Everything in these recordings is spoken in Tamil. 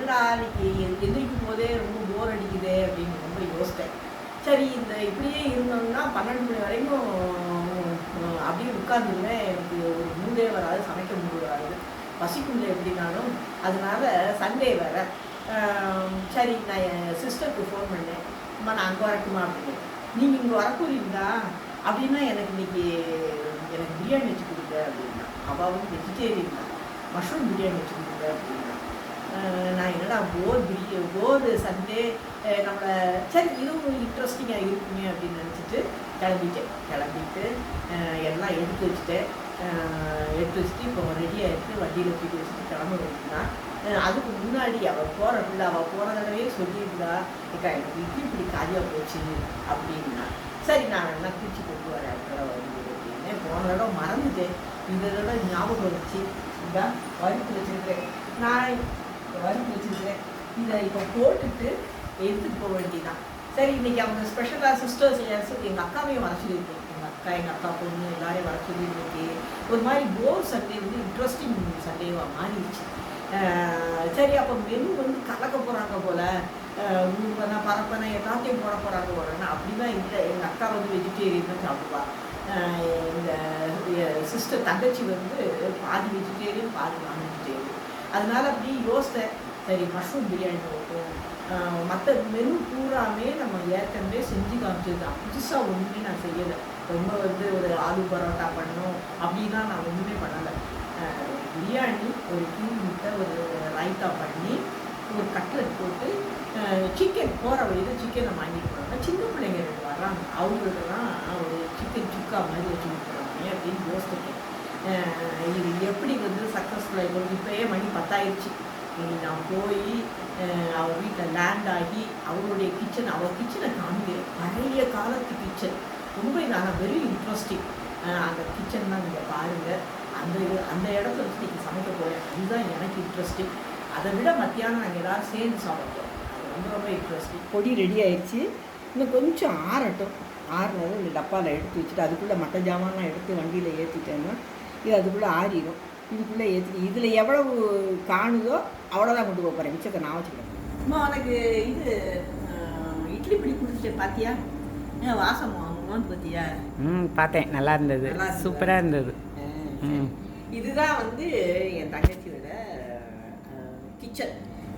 என்னடா இன்னைக்கு எந்திரிக்கும் போதே ரொம்ப போர் அடிக்குது அப்படின்னு ரொம்ப யோசித்தேன். சரி இந்த இப்படியே இருந்தோம்னா 12 மணி வரைக்கும் அப்படியே உட்காந்துருந்தேன். எனக்கு ஒரு மூடே வராது, சமைக்க மூடு வராது, பசிக்குள்ள எப்படின்னாலும். அதனால சண்டே வேறு. சரி நான் என் சிஸ்டருக்கு ஃபோன் பண்ணேன், அம்மா நான் அங்கே வரட்டுமா அப்படின்னு. நீங்கள் இங்கே வரக்கூறீங்களா அப்படின்னா எனக்கு இன்றைக்கி எனக்கு பிரியாணி வச்சு கொடுங்க அப்படின்னா. அவள் வெஜிடேரியன் தான், மஷ்ரூம் பிரியாணி வச்சு கொடுங்க அப்படின்னா. நான் என்னடா போர் சண்டே நம்மளை சரி இதுவும் இன்ட்ரெஸ்டிங்காக இருக்குமே அப்படின்னு நினச்சிட்டு கிளம்பிட்டு எல்லாம் எடுத்து வச்சுட்டு இப்போ ரெடி ஆகிட்டு வண்டியில் தூக்கி வச்சுட்டு கிளம்ப வேண்டியதுதான். அதுக்கு முன்னாடி அவள் போகிற தடவையே சொல்லியிருந்தா, ஏக்கா எனக்கு இப்படி காலியாக போச்சு அப்படின்னா. சரி நான் என்ன பிரித்து கொண்டு வரேன் அடுத்த வந்து அப்படின்னு. போன தடவை மறந்துட்டேன், இந்த தடவை ஞாபகம் வச்சு இதான் வறுத்து வச்சுருக்கிறேன். இதை இப்போ போட்டுட்டு எடுத்துகிட்டு போக வேண்டியதான். சரி இன்றைக்கி அவங்க ஸ்பெஷலாக சிஸ்டர்ஸ் எங்கள் அக்காவையும் வர சொல்லியிருக்கேன். எங்கள் அக்கா பொண்ணு எல்லாரையும் வர சொல்லியிருக்கே. ஒரு மாதிரி போர் சண்டே வந்து இன்ட்ரெஸ்டிங் சண்டேவாக மாறிடுச்சு. சரி அப்போ மெனு வந்து கலக்க போகிறாங்க போல், ஊர்வனை பரப்பனை எல்லாத்தையும் போட போகிறாங்க போலன்னா. அப்படி தான் இல்லை. எங்கள் அக்கா வந்து வெஜிடேரியன் தான் சாப்பிடுவா. இந்த சிஸ்டர் தங்கச்சி வந்து பாதி வெஜிடேரியன் பாதி நான் வெஜிடேரியன். அதனால் அப்படி யோசித்தேன், சரி மஷ்ரூம் பிரியாணி போட்டோம். மற்ற மெனு பூராமே நம்ம ஏற்கனவே செஞ்சு காமிச்சிருக்கேன். புதுசாக ஒன்றுமே நான் செய்யலை. ரொம்ப வந்து ஒரு ஆலு பரோட்டா பண்ணோம் அப்படின்னா நான் ஒன்றுமே பண்ணலை. பிரியாணி, ஒரு கிளி முட்டை, ஒரு ரைத்தா பண்ணி, ஒரு கட்லெட் போட்டு, சிக்கன் போகிற வழியில் சிக்கனை வாங்கிட்டு போகிறாங்க. சின்ன பிள்ளைங்க ரெண்டு வர்றாங்க, அவங்களுக்கு தான் ஒரு சிக்கன் சுக்கா மாதிரி வச்சு கொடுக்குறாங்க அப்படின்னு யோசிச்சிருக்கேன். இது எப்படி வந்து சக்ஸஸ்ஃபுல்லாக இருக்கும். இப்போயே மணி 10 ஆயிடுச்சு. இனி நான் போய் அவள் வீட்டில் லேண்ட் ஆகி அவளுடைய கிச்சனை காமிக்கிறேன். பழைய காலத்து கிச்சன் ரொம்ப நான் வெரி இன்ட்ரெஸ்டிங். அந்த கிச்சன் தான் நீங்கள் பாருங்கள். அந்த இடத்துல வச்சு நீங்கள் சமைக்க போகிறேன். அதுதான் எனக்கு இன்ட்ரெஸ்டிங். அதை விட மத்தியானம் நாங்கள் எல்லோரும் சேர்ந்து சாப்பிட்டோம். அது ரொம்ப இன்ட்ரெஸ்டிங். பொடி ரெடி ஆயிடுச்சு. இன்னும் கொஞ்சம் ஆறட்டும். ஆறுனதும் இந்த டப்பாவில் எடுத்து வச்சுட்டு அதுக்குள்ளே மற்ற ஜாமான்லாம் எடுத்து வண்டியில் ஏற்றிட்டேன்னா இது அதுக்குள்ளே ஆறிடும். இதுக்குள்ளே ஏற்றி இதில் எவ்வளவு காணுதோ அவ்வளோதான் கொண்டு போக போகிறேன். மிச்சத்தை நான் வச்சுக்கிறேன். அம்மா உனக்கு இது இட்லி பிடி குடிச்சிட்டேன் பார்த்தியா? வாசம் வாங்கணும்னு பார்த்தியா? பார்த்தேன், நல்லா இருந்தது, சூப்பராக இருந்தது. இதுதான் வந்து என் தங்கச்சியோட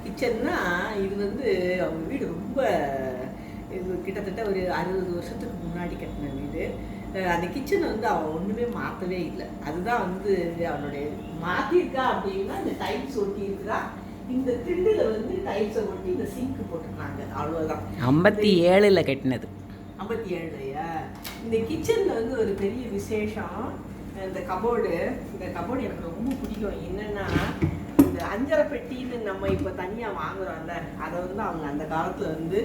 கிச்சன்னா. இது வந்து அவங்க வீடு ரொம்ப கிட்டத்தட்ட ஒரு 60 வருஷத்துக்கு முன்னாடி கட்டின வீடு. அந்த கிச்சனை வந்து அவள் ஒன்றுமே மாற்றவே இல்லை. அதுதான் வந்து அவளுடைய மாற்றிருக்கா அப்படின்னா இந்த டைல்ஸ் ஒட்டி இருக்கிறா. இந்த திண்டில் வந்து டைல்ஸை ஒட்டி இந்த சிங்க்கு போட்டிருக்காங்க, அவ்வளோதான். 57 கட்டினது. 57லையா? இந்த கிச்சனில் வந்து ஒரு பெரிய விசேஷம். இந்த கபோர்டு எனக்கு ரொம்ப பிடிக்கும். என்னென்னா இந்த அஞ்சரை பெட்டின்னு நம்ம இப்போ தனியாக வாங்குகிறோம்ல, அதை வந்து அவங்க அந்த காலத்தில் வந்து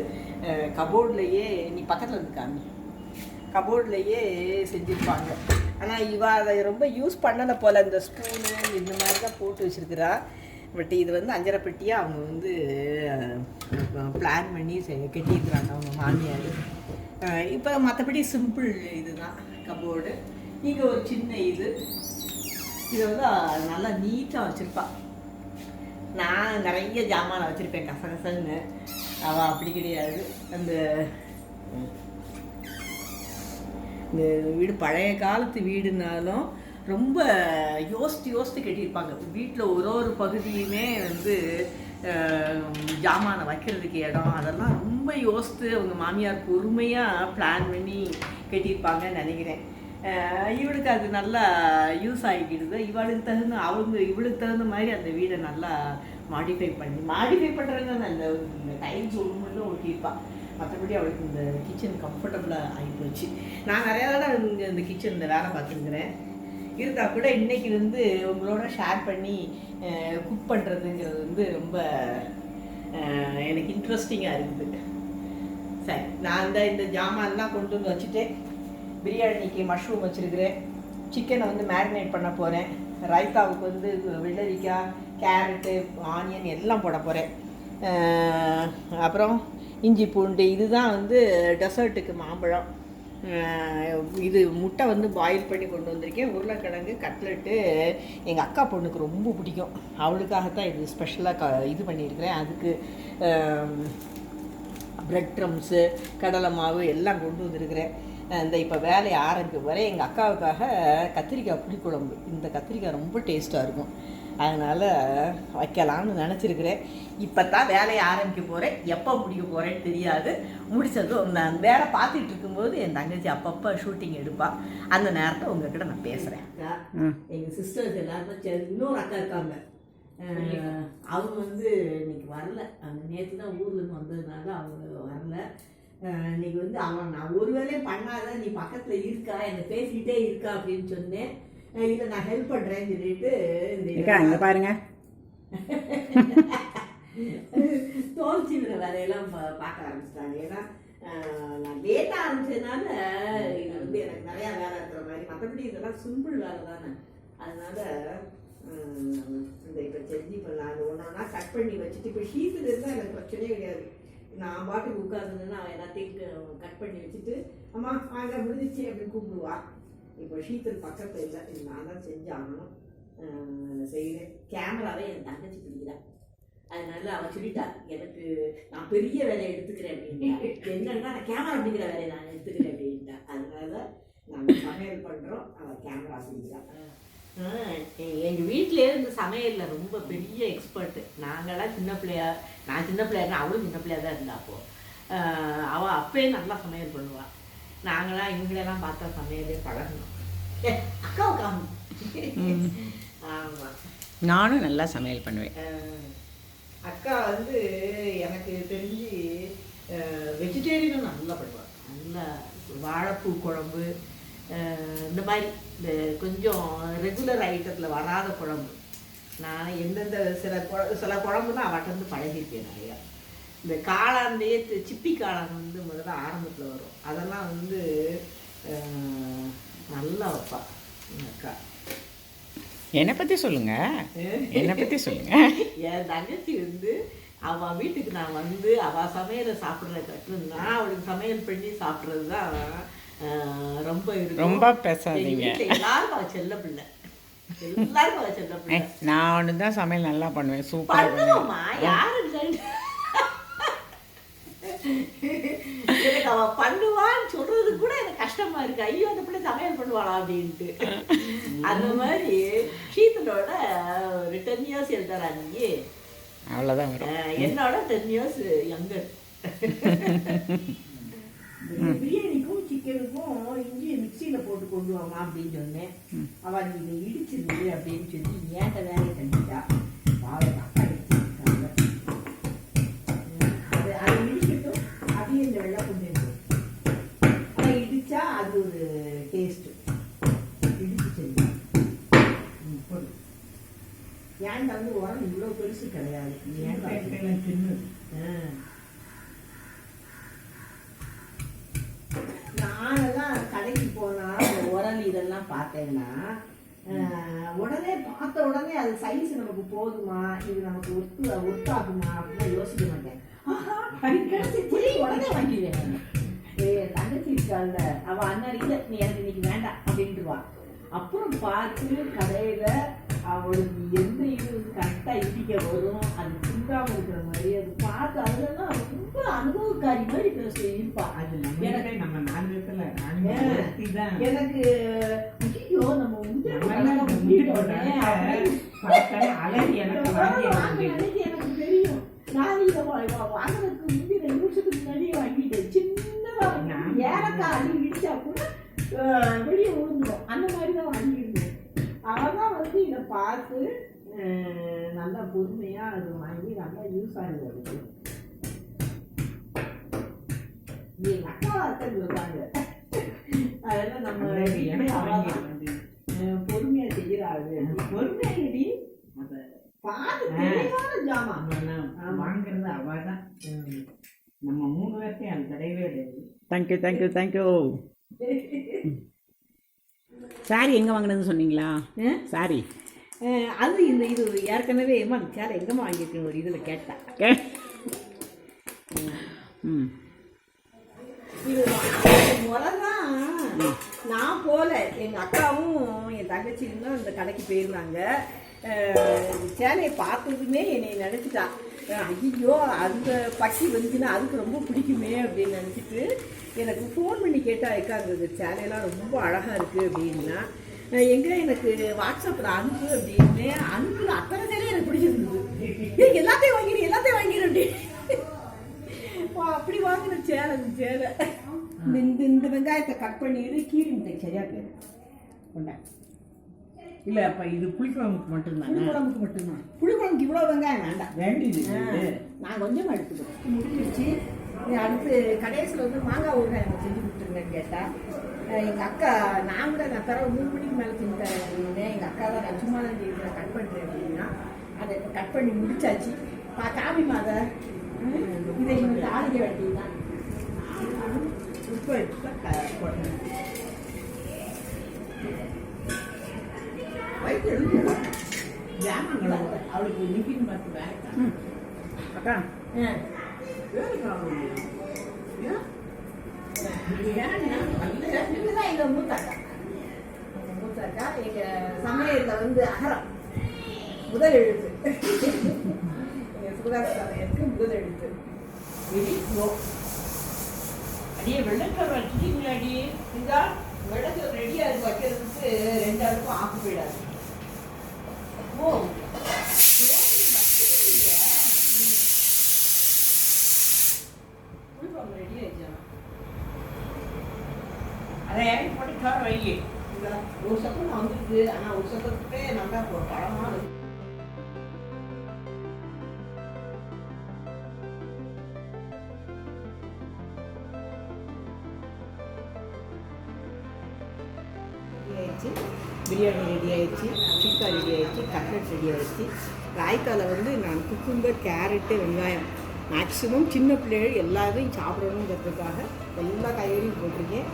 கபோர்ட்லேயே, நீ பக்கத்தில் இருந்து காமி, கபோர்ட்லேயே செஞ்சுருப்பாங்க. ஆனால் அதை ரொம்ப யூஸ் பண்ணலை போல். இந்த ஸ்பூனு இந்த மாதிரி தான் போட்டு வச்சுருக்கிறா. பட் இது வந்து அஞ்சரை பெட்டியாக அவங்க வந்து பிளான் பண்ணி கட்டியிருக்கிறாங்க அவங்க மாமியார். இப்போ மற்றபடி சிம்பிள் இதுதான் கபோர்டு. இங்கே ஒரு சின்ன இதை வந்து நல்லா நீட்டாக வச்சுருப்பா. நான் நிறைய ஜாமான் வச்சுருப்பேன் கசகசன்னு. அவள் அப்படி கிடையாது. இந்த வீடு பழைய காலத்து வீடுனாலும் ரொம்ப யோசித்து கட்டியிருப்பாங்க. வீட்டில் ஒரு பகுதியுமே வந்து ஜாமானை வைக்கிறதுக்கு இடம் அதெல்லாம் ரொம்ப யோசித்து அவங்க மாமியார் பொறுமையாக பிளான் பண்ணி கட்டியிருப்பாங்கன்னு நினைக்கிறேன். இவளுக்கு அது நல்லா யூஸ் ஆகிக்கிடுது. இவளுக்கு தகுந்த மாதிரி அந்த வீடை நல்லா மாடிஃபை பண்ணுறதுங்க. அந்த டைல்ஸ் ஒன்று ஒட்டியிருப்பாள். மற்றபடி அவளுக்கு இந்த கிச்சன் கம்ஃபர்டபுளாக ஆகி போச்சு. நான் நிறையா தடவை இந்த கிச்சன் இந்த வேலை பார்த்துருக்குறேன். இருந்தால் கூட இன்றைக்கி வந்து உங்களோட ஷேர் பண்ணி குக் பண்ணுறதுங்கிறது வந்து ரொம்ப எனக்கு இன்ட்ரெஸ்டிங்காக இருக்குது. சரி, நான் இந்த ஜாமான்லாம் கொண்டு வந்து வச்சுட்டேன். பிரியாணிக்கு மஷ்ரூம் வச்சுருக்கிறேன். சிக்கனை வந்து மேரினேட் பண்ண போகிறேன். ரைத்தாவுக்கு வந்து வெள்ளரிக்காய், கேரட்டு, ஆனியன் எல்லாம் போட போகிறேன். அப்புறம் இஞ்சி பூண்டு. இதுதான் வந்து டெசர்ட்டுக்கு மாம்பழம். இது முட்டை வந்து பாயில் பண்ணி கொண்டு வந்திருக்கேன். உருளைக்கிழங்கு கட்லெட்டு எங்கள் அக்கா பொண்ணுக்கு ரொம்ப பிடிக்கும், அவளுக்காகத்தான் இது ஸ்பெஷலாக இது பண்ணியிருக்கிறேன். அதுக்கு ப்ரெட் க்ரம்ஸு கடலை மாவு எல்லாம் கொண்டு வந்திருக்கிறேன். இந்த இப்போ வேலையை ஆரம்பிக்க வரை எங்கள் அக்காவுக்காக கத்திரிக்காய் புளிக்குழம்பு, இந்த கத்திரிக்காய் ரொம்ப டேஸ்ட்டாக இருக்கும், அதனால் வைக்கலாம்னு நினச்சிருக்கிறேன். இப்போ தான் வேலையை ஆரம்பிக்க போகிறேன், எப்போ முடிக்க போகிறேன்னு தெரியாது. முடித்ததும் நான் வேலை பார்த்துட்டு இருக்கும்போது என் தங்கச்சி அப்பப்போ ஷூட்டிங் எடுப்பாள், அந்த நேரத்தில் உங்ககிட்ட நான் பேசுகிறேன். எங்கள் சிஸ்டர்ஸ் எல்லாருமே இன்னொரு அக்கா இருக்காங்க, அவங்க வந்து இன்னைக்கு வரல, அவங்க நேற்று தான் ஊர்லேருந்து வந்ததுனால அவங்க வரல. இன்னைக்கு வந்து அவன் நான் ஒரு வேலையும் பண்ணாத, நீ பக்கத்தில் இருக்கா, என்னை பேசிக்கிட்டே இருக்கா அப்படின்னு சொன்னேன். இல்லை நான் ஹெல்ப் பண்ணுறேன்னு சொல்லிட்டு இந்த பாருங்க தோல் சீவிர வேலையெல்லாம் பார்க்க ஆரம்பிச்சிட்டாங்க. ஏன்னா நான் லேட்டாக ஆரம்பிச்சதுனால இது வந்து எனக்கு நிறையா வேலை இருக்கிற மாதிரி, மற்றபடி இதெல்லாம் சிம்பிள் வேலை தானே, அதனால இந்த இப்போ செஞ்சு பண்ணலாம். அது ஒன்றா கட் பண்ணி வச்சுட்டு இப்போ ஷீட்டில் இருந்தால் எனக்கு பிரச்சனையே கிடையாது. நான் பாட்டுக்கு உட்காந்துன்னா அவன் எல்லாத்தையும் கட் பண்ணி வச்சுட்டு அம்மா அங்கே முடிஞ்சிச்சு அப்படின்னு கூப்பிடுவா. இப்போ ஷீத்தல் பக்கத்தில் இல்லை, இது நான் தான் செஞ்சாகணும், செய்கிறேன். கேமராவே என் தங்கச்சி பிடிக்கிறான், அதனால அவன் சொல்லிட்டா எனக்கு நான் பெரிய வேலையை எடுத்துக்கிறேன் அப்படின்ட்டா. என்னன்னா நான் கேமரா பிடிக்கிற வேலையை நான் எடுத்துக்கிறேன் அப்படின்ட்டா. அதனால நாங்கள் சமையல் பண்ணுறோம், அவள் கேமரா பிடிக்கிறான். எங்கள் வீட்டிலே இருந்து சமையலில் ரொம்ப பெரிய எக்ஸ்பர்ட்டு. நாங்களாம் சின்ன பிள்ளையா, நான் சின்ன பிள்ளையா, அவளும் சின்ன பிள்ளையா தான் இருந்தா. அப்போது அவள் அப்பயே நல்லா சமையல் பண்ணுவாள். நாங்களாம் இவங்களெல்லாம் பார்த்தா சமையலே பழகணும். அக்காவுக்கு ஆமாம், நானும் நல்லா சமையல் பண்ணுவேன். அக்கா வந்து எனக்கு தெரிஞ்சு வெஜிடேரியனும் நல்லா பண்ணுவாள். நல்லா வாழைப்பூ குழம்பு, இந்த மாதிரி இந்த கொஞ்சம் ரெகுலர் ஐட்டத்தில் வராத குழம்பு, நான் எந்தெந்த சில குழம்புலாம் அவட்டேருந்து பழகிருக்கேன் நிறையா. இந்த காளான்லேயே சிப்பி காளான் வந்து முதல்ல ஆரம்பத்தில் வரும், அதெல்லாம் வந்து நல்லா வைப்பா எங்கள் அக்கா. என்னை பற்றி சொல்லுங்க, என்னை பற்றி சொல்லுங்க. என் தங்கச்சி வந்து அவள் வீட்டுக்கு நான் வந்து அவள் சமையலை சாப்பிட்ற கட்டு, நான் அவளுக்கு சமையல் பண்ணி சாப்பிட்றது தான் ரொம்ப ரொம்ப பேசாதீங்க. எல்லாரும் அவள் செல்ல பிள்ளை, எல்லாரும் அவள் செல்ல பிள்ளை. நான் ஒன்று தான் சமையல் நல்லா பண்ணுவேன், சூப்பராக பண்ணுவோம்மா. யாரு எனக்கு அவள் பண்ணுவான்னு சொல்றது கூட எனக்கு கஷ்டமா இருக்கு, ஐயோ அந்த பிள்ளை சமையல் பண்ணுவாளா அப்படின்ட்டு. அந்த மாதிரி ஷீத்தலோட ஒரு 10 years எழுதாரா நீ, அவ்வளோதான். என்னோட 10 years younger. பிரியாணிக்கும் சிக்கனுக்கும் இஞ்சி மிக்சியில் போட்டு கொண்டு வாமா அப்படின்னு சொன்னேன். அவள் நீ இதை இடிச்சிருந்து அப்படின்னு சொல்லி ஏன்ட்ட வேலையை செஞ்சுட்டா. வாழை அக்கா இடிச்சிருக்காங்க, அதை இடிக்கட்டும். அப்படியே இந்த வெள்ளை கொண்டு அதை இடிச்சா அது ஒரு டேஸ்ட்டு. இடிச்சு செஞ்சு ஏன்ட்ட வந்து உரம் இவ்வளோ பெருசு கிடையாது, ஏன்ட்ட சின்ன. நானெல்லாம் கடைக்கு போனால் இந்த உரல் இதெல்லாம் பார்த்தேன்னா உடனே பார்த்த உடனே அது சைஸ் நமக்கு போதுமா, இது நமக்கு ஒத்தாகுமா அப்படிலாம் யோசிக்க மாட்டேன். உடனே வாங்கிடுவேன். தங்கச்சி இருக்காள், அவள் அண்ணன் இல்லை நீ எனக்கு இன்னைக்கு வேண்டாம் அப்படின்ட்டுவா. அப்புறம் பார்த்து கடையில் அவளுக்கு எந்த இது கரெக்டாக இடிக்க வரும், அது சிந்தாமல் இருக்கிற மாதிரி அது பார்த்து அதெல்லாம் ரொம்ப அனுபவக்காரி மாதிரி இருப்பாள். எனக்கு நம்ம 4 இடத்துல எனக்கு ஐயோ நம்ம எனக்கு தெரியும். நான் இதை வாங்கினதுக்கு முந்தைய 2 வருஷத்துக்கு முன்னாடியே வாங்கிட்டேன். சின்னதாக ஏலக்காய் அடி இடிச்சா கூட வெளியே விழுந்துடும், அந்த மாதிரி தான் வாங்கியிருந்தேன். அவதான் வந்து இதை பார்த்து நல்லா பொறுமையாக அது வாங்கி நல்லா யூஸ் ஆகுது. அதுக்கு எங்கள் அக்கா அர்த்தம் சொல்லுவாங்க, அதெல்லாம் நம்ம பொறுமையாக செய்கிறாரு. பொறுமையாடி பார்த்து தெளிவான ஜாமான் வாங்கிறது அவள் தான். நம்ம 3 பேர்த்தையும் அது கிடையவே கிடையாது. Thank you thank you thank you. சாரி எங்கே வாங்கினதுன்னு சொன்னீங்களா? சாரி அது இந்த இது ஏற்கனவே சார் எங்கேம்மா வாங்கியிருக்கேன் ஒரு இதில் கேட்டேன். இது முறை தான் நான் போகல, எங்கள் அக்காவும் என் தங்கச்சியும் தான் அந்த கடைக்கு போயிருந்தாங்க. சேலையை பார்த்ததுமே என்னை நினச்சிட்டா, ஐயோ அந்த பக்கி வந்துச்சுன்னா அதுக்கு ரொம்ப பிடிக்குமே அப்படின்னு நினச்சிட்டு எனக்கு ஃபோன் பண்ணி கேட்டால் இருக்காங்க, சேலையெல்லாம் ரொம்ப அழகாக இருக்குது அப்படின்னா. எங்கே எனக்கு வாட்ஸ்அப்பில் அனுப்பு அப்படின்னு அனுப்புல அத்தனை சேலையும் எனக்கு பிடிச்சிருந்தது. எல்லாத்தையும் வாங்கிடு அப்படி அப்படி வாங்கின சேலை. இந்த வெங்காயத்தை கட் பண்ணிடு, கீரி முட்டை சரியா போயிடும். கொண்டா இல்லை, அப்போ இது புளிக்குழம்புக்கு மட்டும்தான். புளிக்குழம்புக்கு மட்டும்தான். புளிக்குழம்புக்கு இவ்வளோ வெங்காயம் வேண்டாம், வேண்டியது. நான் கொஞ்சமாக எடுத்துக்கிறேன். முடிஞ்சிருச்சு. அடுத்து கடைசியில் வந்து மாங்காய் ஊறுகாய் எனக்கு செஞ்சு கொடுத்துருங்கன்னு கேட்டால் எங்கள் அக்கா, நான் கூட நான் தர 3 மணிக்கு மேலே செஞ்சுட்டேன். எங்கள் அக்கா தான் நான் சும்மா தான் செய்யறேன், கட் பண்ணுறேன் அப்படின்னா அதை இப்போ கட் பண்ணி முடிச்சாச்சு. காபி மாதை இதை இன்னும் தாளிக்க வேண்டியதுதான். உப்பு போட்டேன். வயிற்று எழுந்து ஜாமான் அவளுக்கு நிற்கின்னு பார்த்து வேண்டாம். அக்கா எங்க மூத்தாக்கா எங்க சமையல்ல வந்து அகரம் முதல் எழுத்து. எங்க சிவகாசி சமையலுக்கு முதல் எழுத்து. அடியே வெள்ளக்கார வச்சுட்டீங்களா? அடியே இந்த விளக்கு ரெடியா இருக்கு வைக்கிறதுக்கு 2 அடுப்பும் ஆக்கு போயிடாது. ஓ ரெடி ஆயிடுச்சா? அதை இறங்கி போட்டு சோற வைங்க. ஒரு சத்தம் வந்துருக்கு, ஆனால் ஒரு சத்தத்துக்கே நல்லா பழமாக இருக்கு. பிரியாணி ரெடி ஆயிடுச்சு, சுக்கா ரெடி ஆயிடுச்சு, கட்லெட் ரெடி ஆயிடுச்சு. ராய்க்காவில் வந்து நான் குக்கும்பர், கேரட்டு, வெங்காயம் மேக்ஸிமம் சின்ன பிள்ளைகள் எல்லாரையும் சாப்பிடணுங்கிறதுக்காக எல்லா காய்கறியும் போட்டிருக்கேன்.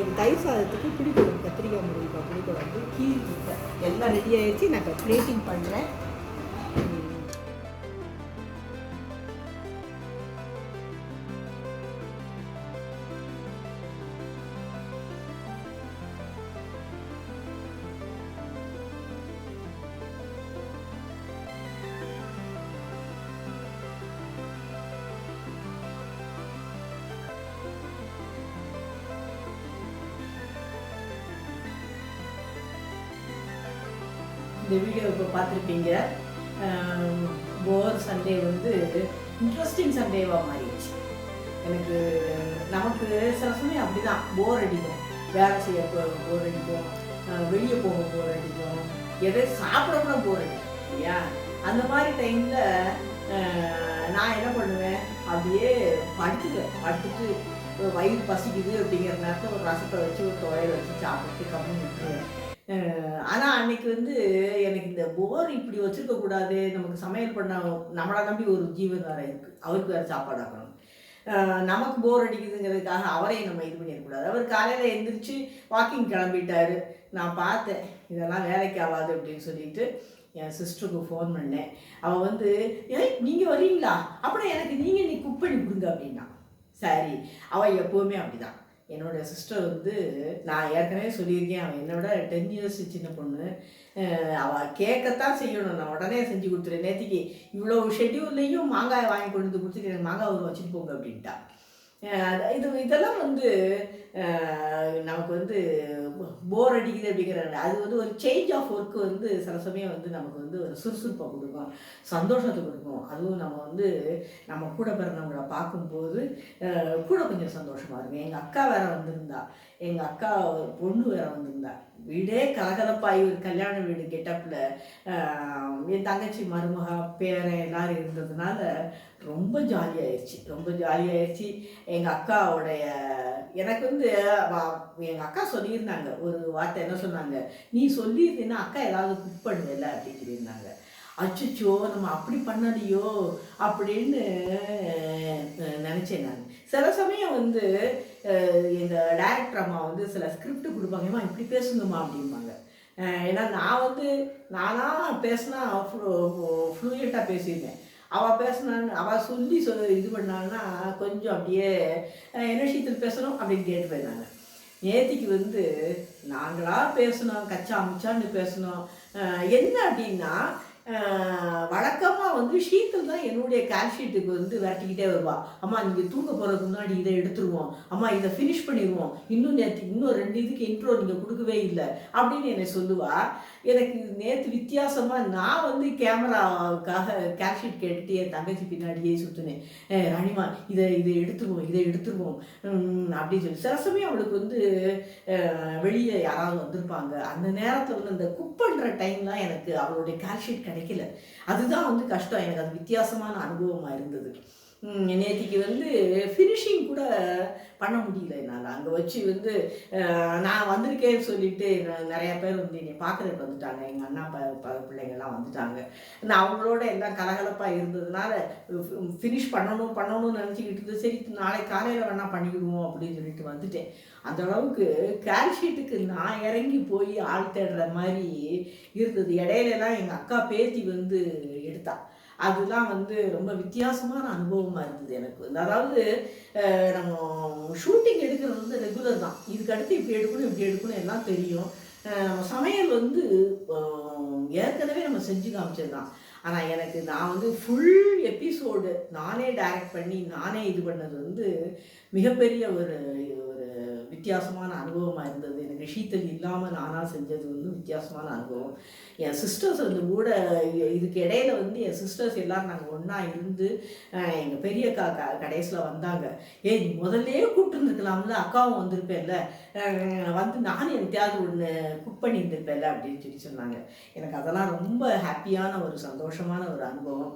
இது தயிர் சாதத்துக்கு புளிக்குழம்பு, கத்திரிக்காய் முருங்கைக்காய் புளிக்குழம்பு, கீரி முட்டை எல்லாம் ரெடி ஆயிடுச்சு. நான் இப்போ பிளேட்டிங் பண்ணுறேன். இந்த வீடியோ இப்போ பார்த்துருப்பீங்க. போர் சண்டே வந்து இன்ட்ரெஸ்டிங் சண்டேவாக மாறிடுச்சு. எனக்கு நமக்கு சில சமயம் அப்படி தான் போர் அடிக்கும், வேலை செய்ய போர் அடிக்கும், வெளியே போக போர் அடிக்கும், எதை சாப்பிட கூட போர் அடிக்கும் இல்லையா? அந்த மாதிரி டைமில் நான் என்ன பண்ணுவேன், அப்படியே படுத்துட்டு வயிறு பசிக்குது அப்படிங்கிற நேரத்தில் ஒரு ரசத்தை வச்சு ஒரு துவையல் வச்சு சாப்பிட்டு கம்முன்னு விட்டுருவேன். ஆனால் அன்னைக்கு வந்து எனக்கு இந்த போர் இப்படி வச்சுருக்கக்கூடாது, நமக்கு சமையல் பண்ண நம்மளை நம்பி ஒரு ஜீவன் வேறு இருக்குது, அவருக்கு வேறு சாப்பாடு ஆக்கணும். நமக்கு போர் அடிக்குதுங்கிறதுக்காக அவரையும் நம்ம இது பண்ணிடக்கூடாது. அவர் காலையில் எழுந்திரிச்சு வாக்கிங் கிளம்பிட்டார். நான் பார்த்தேன் இதெல்லாம் வேலைக்கு ஆகாது அப்படின்னு சொல்லிட்டு என் சிஸ்டருக்கு ஃபோன் பண்ணேன். அவள் வந்து நீங்கள் வரீங்களா, அப்புறம் எனக்கு நீங்கள் நீ குக் பண்ணி கொடுங்க அப்படின்னா. சரி, அவள் எப்போவுமே அப்படி தான். என்னோடய சிஸ்டர் வந்து நான் ஏற்கனவே சொல்லியிருக்கேன், அவன் என்னோட 10 இயர்ஸ் சின்ன பொண்ணு. அவள் கேட்கத்தான் செய்யணும், நான் உடனே செஞ்சு கொடுத்துருவேன். நேற்றுக்கு இவ்வளோ ஷெட்யூல்லையும் மாங்காய் வாங்கி கொண்டு வந்து கொடுத்துட்டு எனக்கு மாங்காய் ஒரு வச்சுட்டு போங்க அப்படின்ட்டா. இதெல்லாம் வந்து நமக்கு வந்து போர் அடிக்குது அப்படிங்கிறாங்க. அது வந்து ஒரு சேஞ்ச் ஆஃப் ஒர்க்கு வந்து சில சமயம் வந்து நமக்கு வந்து ஒரு சுறுசுறுப்பை கொடுக்கும், சந்தோஷத்தை கொடுக்கும். அதுவும் நம்ம வந்து நம்ம கூட பிறந்தவங்களை பார்க்கும்போது கூட கொஞ்சம் சந்தோஷமாக இருக்கும். எங்கள் அக்கா வேற வந்திருந்தா, எங்கள் அக்கா பொண்ணு வேற வந்திருந்தா. வீடே கலகலப்பாகி ஒரு கல்யாண வீடு கெட்டப்பில் என் தங்கச்சி மருமகா பேரன் எல்லோரும் இருந்ததுனால ரொம்ப ஜாலியாகிடுச்சு. எங்கள் அக்காவுடைய எனக்கு வந்து எங்கள் அக்கா சொல்லியிருந்தாங்க ஒரு வார்த்தை. என்ன சொன்னாங்க, நீ சொல்லியிருந்தீங்கன்னா அக்கா ஏதாவது குக் பண்ணுவேல அப்படின்னு சொல்லியிருந்தாங்க. அச்சுச்சோ நம்ம அப்படி பண்ணலையோ அப்படின்னு நினச்சேன் நான். சில சமயம் வந்து எங்கள் டைரக்டர் அம்மா வந்து சில ஸ்கிரிப்ட் கொடுப்பாங்கம்மா இப்படி பேசுங்கம்மா அப்படிம்பாங்க. ஏன்னா நான் வந்து நானாக பேசினா ஃப்ளூயண்ட்டாக பேசியிருந்தேன். அவள் பேசினான்னு அவள் சொல்லி இது பண்ணான்னா கொஞ்சம் அப்படியே என்ன ஷீத்தல் பேசணும் அப்படின்னு கேட்டு போயிருந்தாங்க. நேத்திக்கு வந்து நாங்களாக பேசணும், கச்சா முச்சான்னு பேசணும். என்ன அப்படின்னா, வழக்கமாக வந்து ஷீத்தல் தான் என்னுடைய கால்ஷீட்டுக்கு வந்து விரட்டிக்கிட்டே வருவா. அம்மா நீங்கள் தூங்க போகிறதுக்கு முன்னாடி இதை எடுத்துருவோம், அம்மா இதை ஃபினிஷ் பண்ணிடுவோம், இன்னும் இன்னும் 2 இதுக்கு இன்ட்ரோ நீங்கள் கொடுக்கவே இல்லை அப்படின்னு என்னை சொல்லுவா. எனக்கு நேற்று வித்தியாசமாக நான் வந்து கேமராவுக்காக கால்ஷீட் கேட்டுட்டு என் தங்கச்சி பின்னாடியே சுற்றுனேன். ராணிமா இதை எடுத்துருவோம் அப்படின்னு சொல்லி. சில சமயம் அவளுக்கு வந்து வெளியே யாராவது வந்திருப்பாங்க, அந்த நேரத்தில் வந்து அந்த குக் பண்ணுற டைம்லாம் எனக்கு அவளுடைய கால்ஷீட் கிடைக்கல. அதுதான் வந்து கஷ்டம். எனக்கு அது வித்தியாசமான அனுபவமாக இருந்தது. நேற்றுக்கு வந்து ஃபினிஷிங் கூட பண்ண முடியல என்னால். அங்கே வச்சு வந்து நான் வந்திருக்கேன்னு சொல்லிட்டு நிறையா பேர் வந்து என்னை பார்க்குறதுக்கு வந்துட்டாங்க. எங்கள் அண்ணா பிள்ளைங்கள்லாம் வந்துட்டாங்க. நான் அவங்களோட எல்லாம் கலகலப்பாக இருந்ததுனால ஃபினிஷ் பண்ணணும்னு நினச்சிக்கிட்டு இருந்தது. சரி நாளைக்கு காலையில் வேணால் பண்ணிவிடுவோம் அப்படின்னு சொல்லிட்டு வந்துட்டேன். அந்த அளவுக்கு கால்ஷீட்டுக்கு நான் இறங்கி போய் ஆள் தேடுற மாதிரி இருந்தது. இடையிலலாம் எங்கள் அக்கா பேத்தி வந்து எடுத்தா. அதுதான் வந்து ரொம்ப வித்தியாசமான அனுபவமாக இருந்தது எனக்கு. அதாவது நம்ம ஷூட்டிங் எடுக்கிறது வந்து ரெகுலர் தான். இதுக்கு அடுத்து இப்படி எடுக்கணும் எல்லாம் தெரியும். நம்ம சமையல் வந்து ஏற்கனவே நம்ம செஞ்சு காமிச்சது தான். ஆனால் நான் வந்து ஃபுல் எபிசோடு நானே டைரக்ட் பண்ணி நானே இது பண்ணது வந்து மிகப்பெரிய ஒரு வித்தியாசமான அனுபவமாக இருந்தது. எனக்கு ஷீத்தல் இல்லாமல் நானாக செஞ்சது வந்து வித்தியாசமான அனுபவம். என் சிஸ்டர்ஸ் வந்து கூட இதுக்கு இடையில வந்து என் சிஸ்டர்ஸ் எல்லோரும் நாங்கள் ஒன்றா இருந்து எங்கள் பெரிய அக்கா கடைசியில் வந்தாங்க. நீ முதல்லே கூப்பிட்டுருந்துருக்கலாம்ல, அக்காவும் வந்திருப்பேன்ல, வந்து நானும் எனக்காவது ஒன்று குக் பண்ணியிருந்திருப்பேன்ல அப்படின்னு சொல்லி சொன்னாங்க. எனக்கு அதெல்லாம் ரொம்ப ஹாப்பியான ஒரு சந்தோஷமான ஒரு அனுபவம்.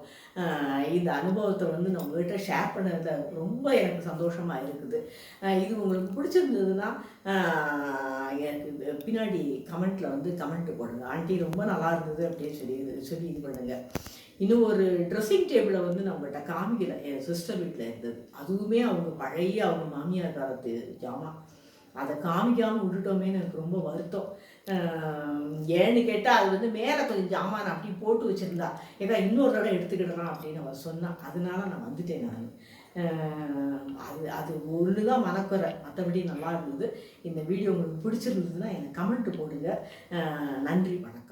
இந்த அனுபவத்தை வந்து நான் உங்கள்கிட்ட ஷேர் பண்ணதில் ரொம்ப எனக்கு சந்தோஷமாக இருக்குது. இது உங்களுக்கு பிடிச்சிருந்ததுன்னா எனக்கு பின்னாடி கமெண்ட்டில் வந்து கமெண்ட் போடுங்க. ஆண்டி ரொம்ப நல்லா இருந்தது அப்படின்னு சொல்லி இது பண்ணுங்கள். இன்னும் ஒரு ட்ரெஸ்ஸிங் டேபிளை வந்து நம்மகிட்ட காமிக்கலை. என் சிஸ்டர் வீட்டில் இருந்தது. அதுவுமே அவங்க பழைய அவங்க மாமியார் காலத்து ஜாமான். அதை காமிக்காமல் விட்டுட்டோமேன்னு எனக்கு ரொம்ப வருத்தம். ஏன்னு கேட்டால் அது வந்து மேலே கொஞ்சம் ஜாமான் அப்படி போட்டு வச்சுருந்தா, இன்னொரு தடவை எடுத்துக்கிடலாம் அப்படின்னு அவர் சொன்னான். அதனால நான் வந்துட்டேன். நான் அது ஒன்று தான் மனக்குறை, மற்றபடி நல்லா இருந்தது. இந்த வீடியோ உங்களுக்கு பிடிச்சிருந்ததுன்னா எனக்கு கமெண்ட் போடுங்க. நன்றி, வணக்கம்.